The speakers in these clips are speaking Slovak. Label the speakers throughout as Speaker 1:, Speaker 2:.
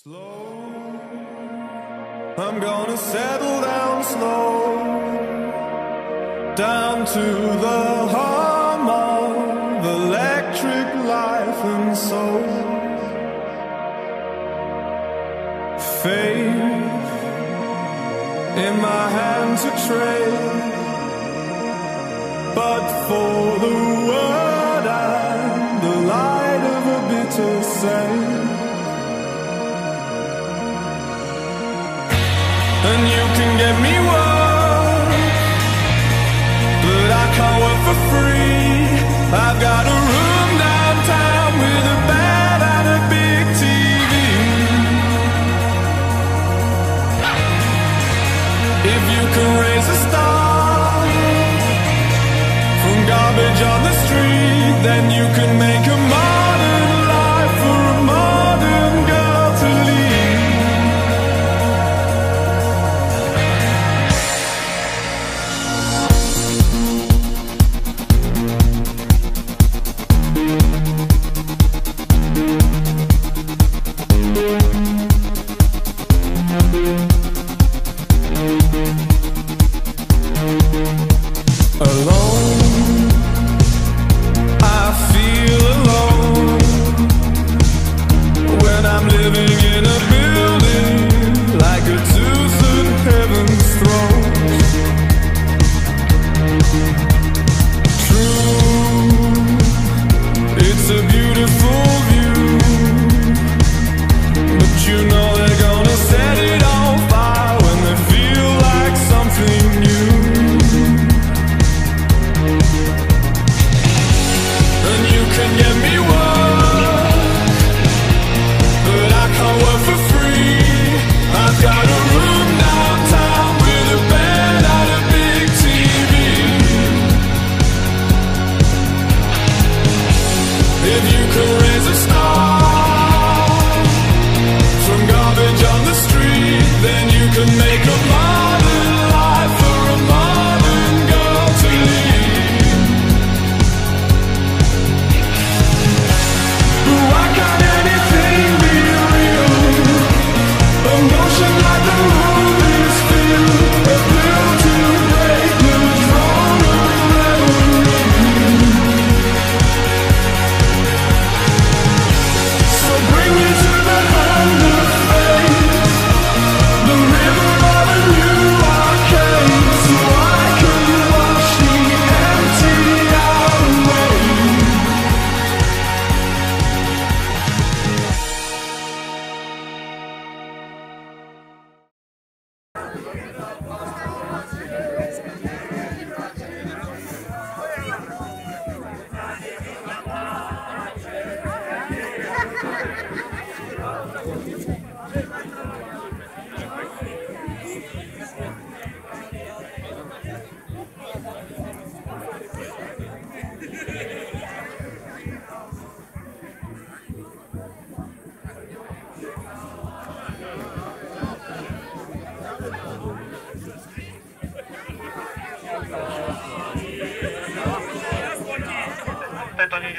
Speaker 1: Slow, I'm gonna settle down slow, down to the hum of electric life and soul. Faith in my hand to trade, but for the word and the light of a bitter sail. And you can get me work, but I can't work for free. I've got a room downtown with a bed and a big TV. If you can raise a star from garbage on the street, then you can make a modern life for a modern girl to lead.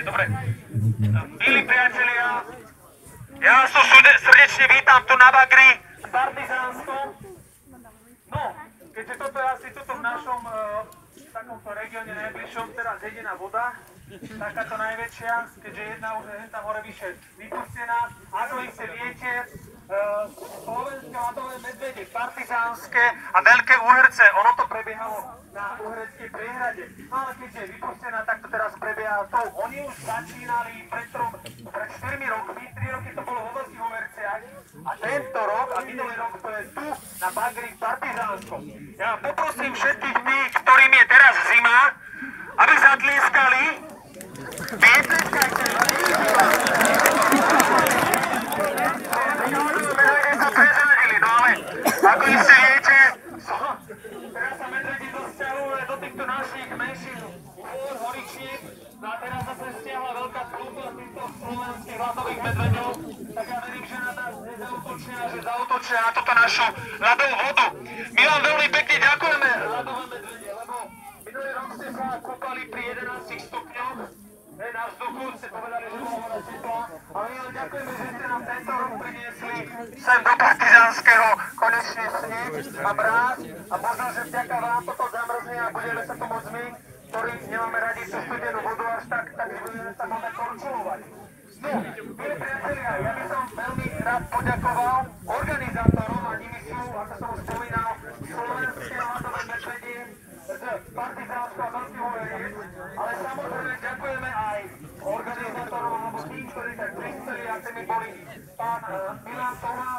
Speaker 2: Dobre. Milí priatelia, ja vás tu srdečne vítam tu na Bagri v Partizánskom. No, keďže toto je asi tuto v našom takomto regióne najbližšom teraz jediná voda, takáto najväčšia, keďže jedna už je tam hore vyše vypustená. Ako iste viete, slovenské ľadové medvede, partizánske a veľké úherce, ono to prebiehalo na Uhreckej priehrade. No ale keďže je vypustená, tak to teraz prebieha tou. Oni už začínali pred 4 rokmi, 3 roky to bolo vo Veľkých Uherciach a tento rok a minulý rok to je tu na Bagri v Partizánskom. Ja poprosím všetkých tých, ktorým je teraz zima, aby zatlieskali. Vytleskajte. Ako iste viete, teraz sa medvedi dosťahujú do týchto našich menších horičiek, no a teraz sa stiahla veľká spolupila týchto slovenských ľadových medveďov, tak ja verím, že na nás nezautočia, že zautočia na túto našu ľadovú vodu. My vám veľmi pekne ďakujeme, ľadové medvede, lebo minulý rok ste sa kúpali pri 11 stupňoch, na vzduchu ste povedali, že bolo veľa tepla, ale my vám ďakujeme, že ste nám tento rok priniesli sem do Partizánskeho konečne sníh a mráz a možno, že vďaka vám toto zamrzne a budeme sa tu môcť my, ktorí nemáme radi tú studenú vodu až tak budeme sa môcť korčulovať. No, milí priatelia, ja by som veľmi rád poďakoval organizátorom a nimi sú, ako som už spomínal, slovenské ľadové medvedie z Partizánskeho Veľkého, ale samozrejme ďakujeme aj organizátorom alebo tým, ktorí tak prispeli, a tými boli pán Milan Toha,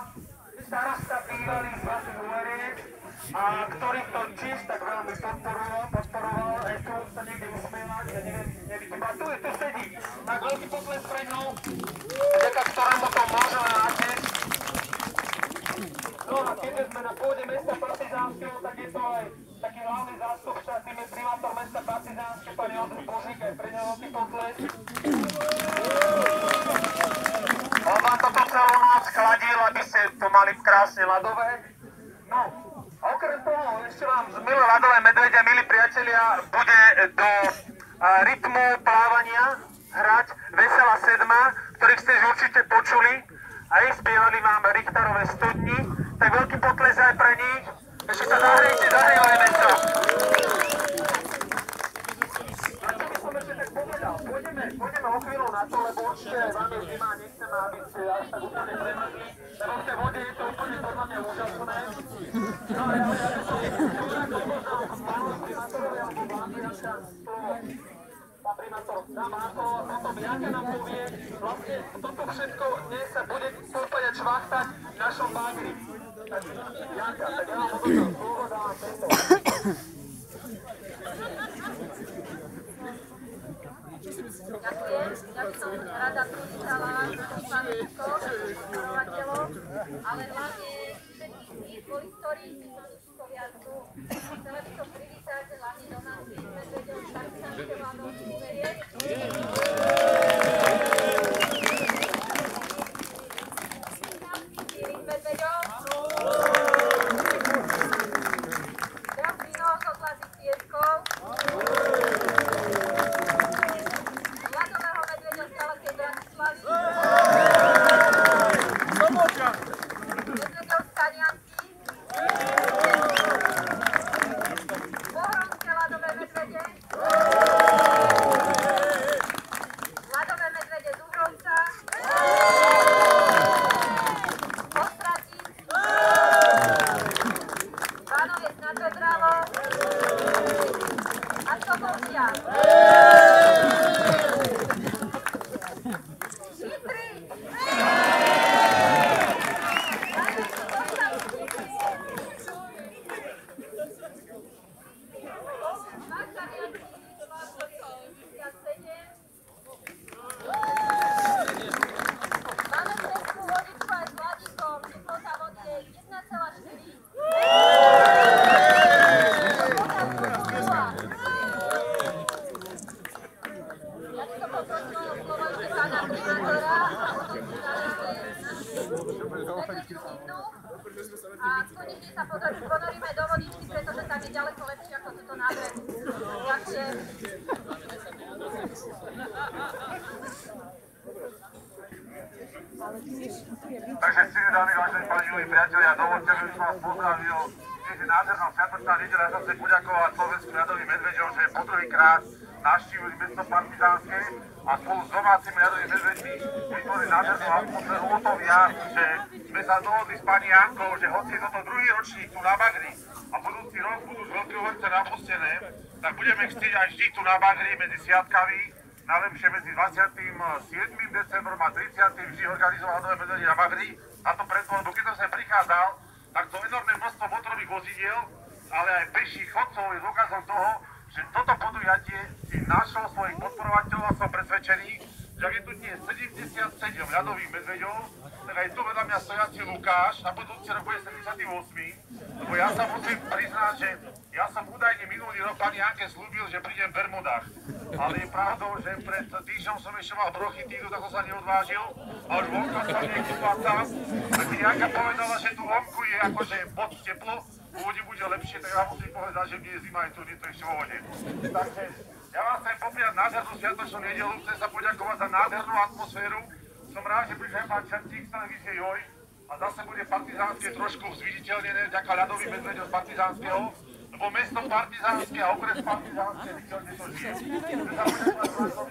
Speaker 2: starosta bývalý z vašich Uveriec, a ktorý to tiež tak veľmi podporoval, aj tu sa niekde usmievať, ja neviem, a tu sedí, tak veľký potles pre ňou, vďaka ktorému to môžeme nájsť. No a keďže sme na pôde mesta Partizánskeho, tak je to aj taký hlavný zástupca, tým je primátor mesta Partizánske, pán Jozef Božík, aj pre ňa veľký potles. On vám toto celú noc chladil, aby ste to mali krásne ľadové. No, a okrem toho, ešte vám z milé ľadové medvede, milí priatelia, bude do rytmu plávania hrať Veselá sedma, ktorých ste určite počuli. Aj spievali vám Richterové studni, tak veľký potles aj pre nich. Ešte sa zahrejte, zahrejvajme sa. A čo by som ešte tak povedal, pôjdeme o chvíľu na to, lebo určite vám je zima, nechceme, aby ste až tak úplne premrzli, lebo v tej vode je to úplne podľa mňa úžasné. No ale ja by som poznal pánu primátorovi alebo vlády naša slovo. Pán primátor, nám ako toto Bianka nám povie, vlastne toto všetko dnes sa bude úplne čvachtať v našom bagri. Bianka, tak ja vám odovzdám slovo, dávam tento.
Speaker 3: Ďakujem, ja by som rada privítala fanúšikov, pozorovateľov, ale hlavne všetkých tých, kvôli ktorých fanúšikovia sú. Chcela by som privítať hlavne domácich medveďov z Partizánskeho a Veľkých Uveriec. Sýrých medveďov. Delfínov zo Zlatých pieskov. A konečne sa ponoríme do vodičky, pretože tam je ďaleko lepšie ako toto nádrž. Ďakujem.
Speaker 2: Takže cíli dámy, vážení páni, milí priatelia, dovoľte, že som vás pozdravil. Dnes je nádherná sviatočná nedeľa, ja sa chcem poďakovať slovenským ľadovým medveďom, že po druhýkrát navštívili mesto Partizánske a spolu s domácimi ľadovými medveďmi vytvorili nádhernú atmosféru. O to viac, že sme sa dohodli s pani Jankou, že hoci je toto druhý ročník tu na Bagri a budúci rok budú z Veľkého Uverice napustené, tak budeme chcieť aj vždy tu na Bagri medzi sviatkami, najlepšie medzi 27. decembrom a 30. vždy organizovať ľadové medvedie na Bagri. A to preto, lebo keď som sem prichádzal, tak to enormné množstvo motorových vozidiel, ale aj peších chodcov je dôkazom toho, že toto podujatie si našlo svojich podporovateľov a som presvedčený, že ak je tu dnes 77 ľadových medveďov, tak aj tu vedľa mňa stojací Lukáš, na budúci rok bude 78, lebo ja sa musím priznať, že ja som údajne minulý rok pani Janke slúbil, že prídem v Bermudách. Ale je pravdou, že pred týždňom som ešte mal bronchitídu, tak som sa neodvážil a už vonka som niekde plácam. A keď Janka povedala, že tu vonku je akože bod teplo, v vode bude lepšie, tak ja musím povedať, že mne je zima aj tu, nie to ešte vo vode. Takže ja vám chcem popriať nádhernú sviatočnú nedeľu, chcem sa poďakovať za nádhernú atmosféru. Som rád, že prišiel pán Čertík z televízie Joj,
Speaker 4: a zase bude partizánske trošku zviditeľnené vďaka ľadovým medveďom z partizánskeho, lebo mesto partizánske a okres partizánske, kde to žije.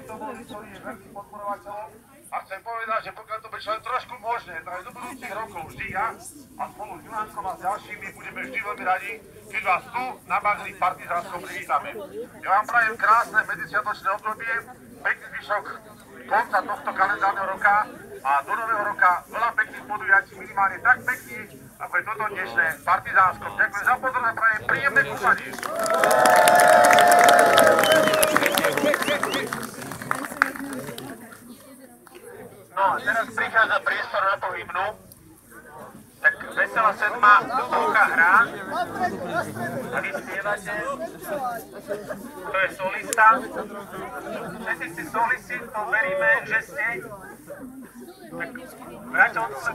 Speaker 4: To bol ktorý je veľký podporovateľom a chcem povedať, že pokiaľ to bude len trošku možné, tak aj do budúcich rokov vždy ja a spolu s Milankom a s ďalšími budeme vždy veľmi radi, keď vás tu na Bagri partizánskom privítame. Ja vám prajem krásne medzisviatočné obdobie, pekný zvyšok konca tohto kalendárneho roka a do nového roka veľa pekných podujatí, minimálne tak pekných, ako je toto dnešné partizánsko. Ďakujem za pozornosť, prajem príjemné kúpanie. No a teraz prichádza priestor na tú hymnu. Tak Veselá sedma dúka hrá a vy spievate. To je solista. Všetci ste solisti, to veríme, že ste. Tak vráťte od to.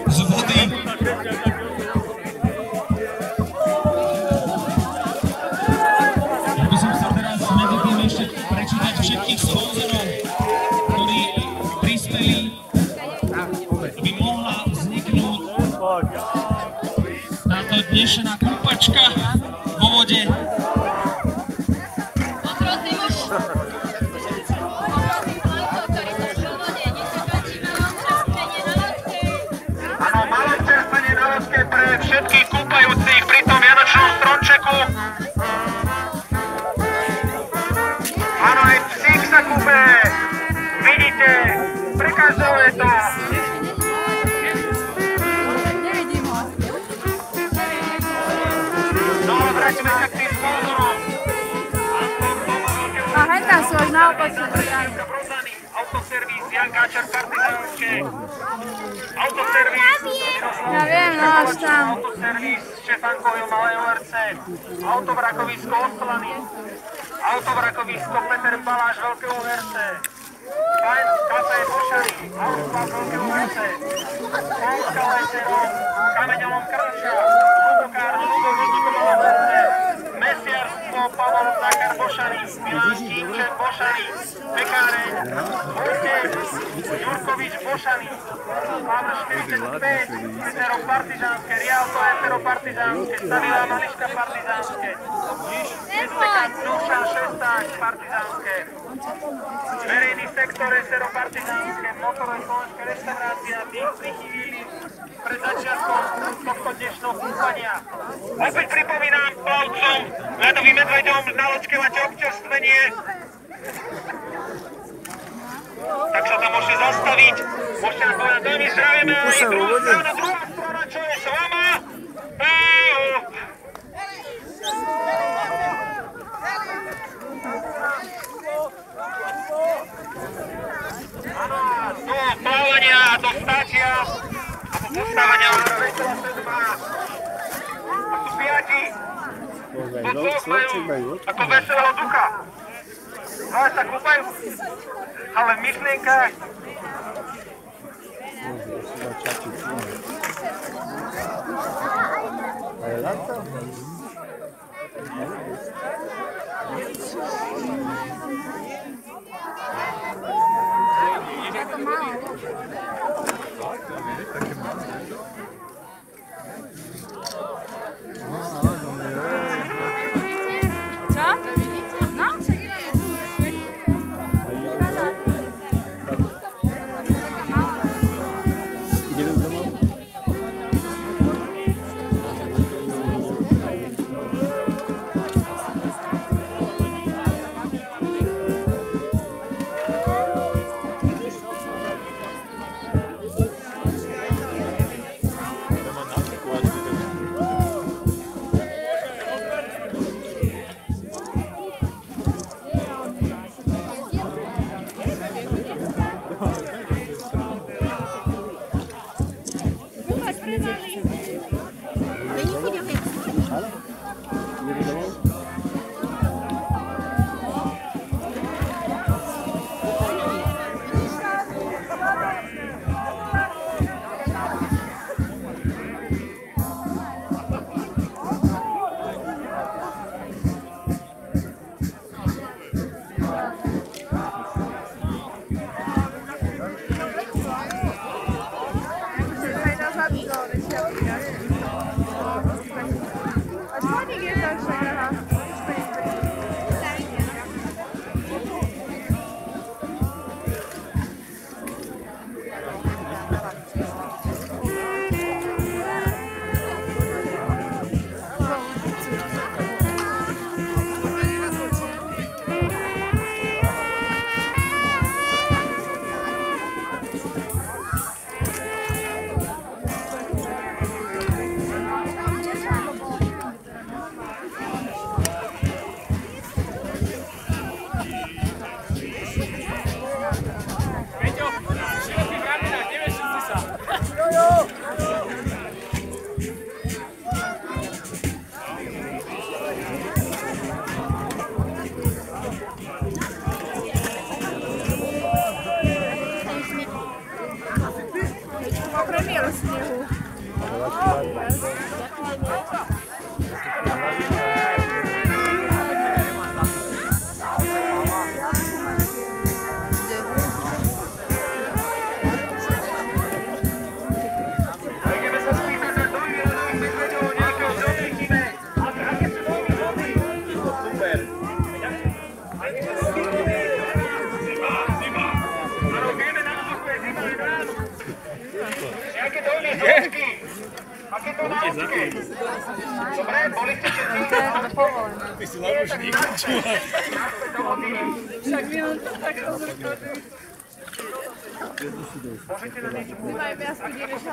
Speaker 5: Z vody. Ja by som chcel teraz medzi tým ešte prečítať všetkých sponzorov, ktorí prispeli, aby mohla vzniknúť táto dnešná kúpačka vo vode.
Speaker 2: Všetkých kúpajúcich pri tom vianočnom stromčeku. Áno, aj psík sa kúpe. Vidíte, pre každého je to. No, vrátime sa k tým sponzorom.
Speaker 3: A henta sú až na opačnú stranu.
Speaker 2: Autoservis Jan Káčer Partizánske. Autoservis.
Speaker 3: Ja viem, no až tam.
Speaker 2: Autoservis Štefankovi Malé ORC. Autovrakovisko Oslany. Autovrakovisko Peter Baláš Veľké ORC. Café Bošary. Autoklub Veľké ORC. Polska Lesero. Kameňolom Krša. Lubokár Lubovičko ORC. Mesiarstvo Pavol Zakar Bošary. Milan Kínček Bošary. Pekáreň Vojtech Jurkovič Bošany. Máme 45, Etero Partizánske, Rialto Etero Partizánske, Stavila Mališka Partizánske, Jezleka Duša 16 Partizánske, verejný sektor Etero Partizánske, motorové slovenské reštaurácia, Big Prichyvíli, pred začiatkom tohto dnešného kúpania. Opäť pripomínam plavcom, ľadovým medveďom na loďke máte občerstvenie. Tak sa tam môžete zastaviť, môžete nám povedať, veľmi zdravíme aj druhá strana, čo je s vama. Do plávania, do stáčia, do postávania, veselá sedma. A tu piati, to dvoch majú ako veselého ducha. Dva sa kúpajú, ale v myšlienkách.
Speaker 6: Ty si labušník.
Speaker 7: Však mi on to tak rozhodne. Nemaj viac, keď ideš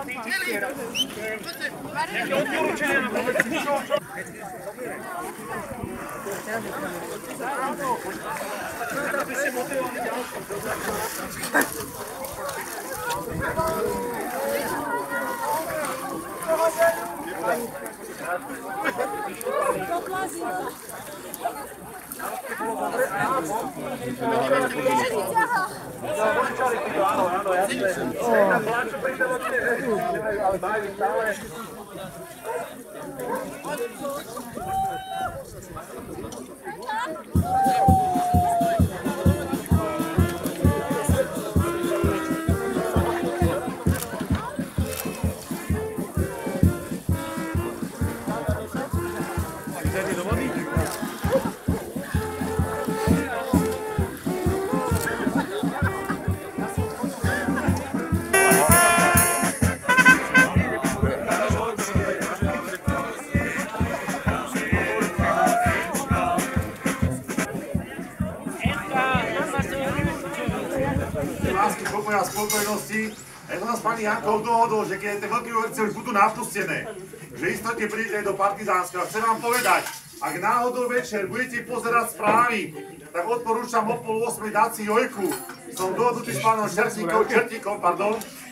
Speaker 4: lásky, pokoja a spokojnosti. Ja som nás pani Jankov dohodol, že keď tie veľké ulice už budú napustené, že istotne prídete do Partizánskeho. Chcem vám povedať, ak náhodou večer budete pozerať správy, tak odporúčam o 7:30 dať si jojku. Som dohodnutý s pánom Čertíkom,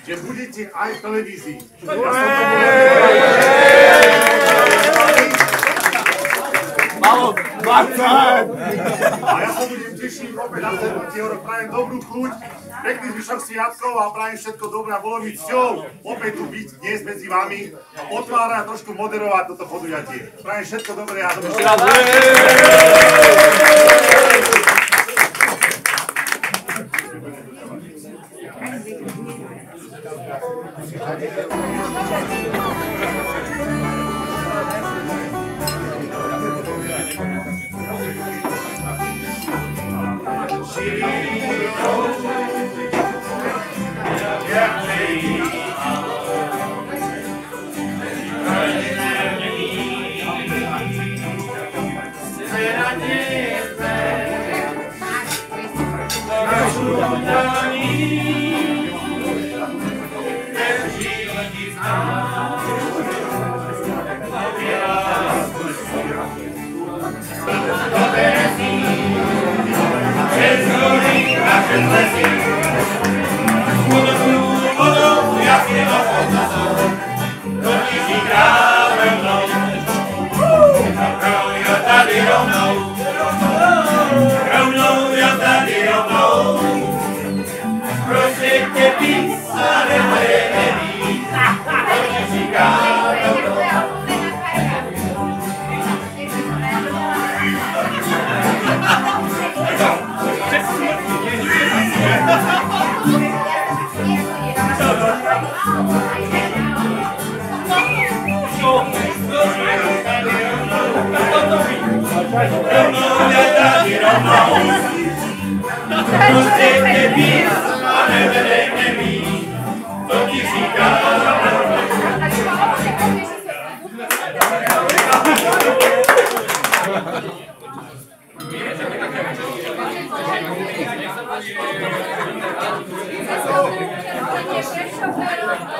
Speaker 4: že budete aj v televízii.
Speaker 6: Malo 20!
Speaker 4: A ja sa budem tešiť opäť na stretnutie, prajem dobrú chuť, pekný zvyšok sviatkov a prajem všetko dobré a bolo mi cťou opäť tu byť dnes medzi vami a otvárať a trošku moderovať toto podujatie. Prajem všetko dobré a dobrý šťastný.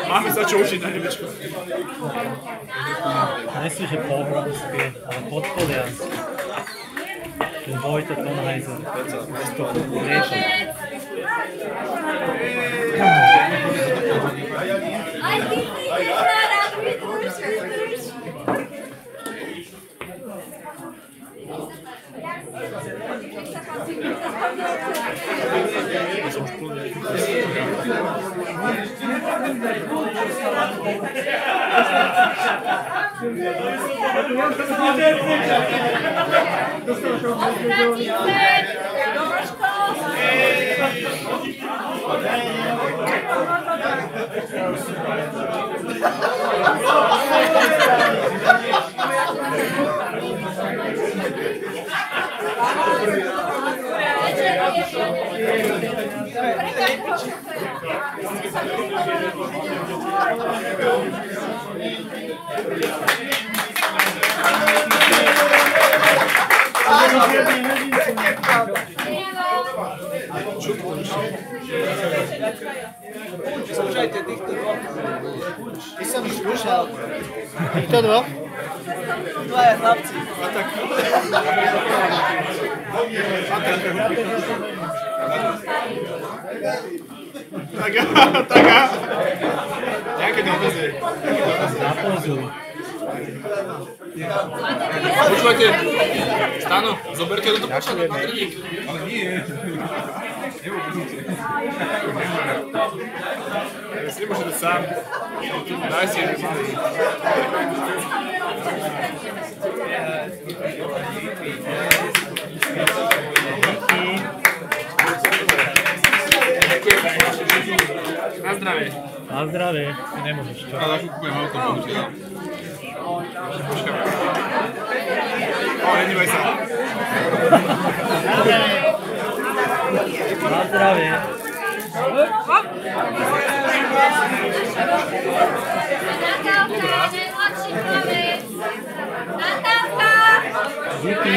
Speaker 6: Máme sa čo učiť na nebičku.
Speaker 8: Nesli, že pohronské, ale podpolianské. Ten Vojta Tonhajzer. To riešil.
Speaker 3: Aj ty si vyhrá, vydrž.
Speaker 6: Skúšajte týchto dvoch. Ty som ich skúšal. Týchto dvoch? Dvaja chlapci. A tak. Taká. Nejaké dotazy.
Speaker 8: Napozuj.
Speaker 6: Počúvajte, Stano, zoberte toto počať na treník. Ale nie. Ja si nemôžete sám. Daj si jednu malý. Na zdravie.
Speaker 8: Na zdravie. Ty nemôžeš čo.
Speaker 6: Ale kupujem auto, bohužiaľ. Počkáme. Nedívaj sa.
Speaker 8: Na zdravie.
Speaker 3: Natálka, najmladší chlapec. Natálka!
Speaker 8: Díky.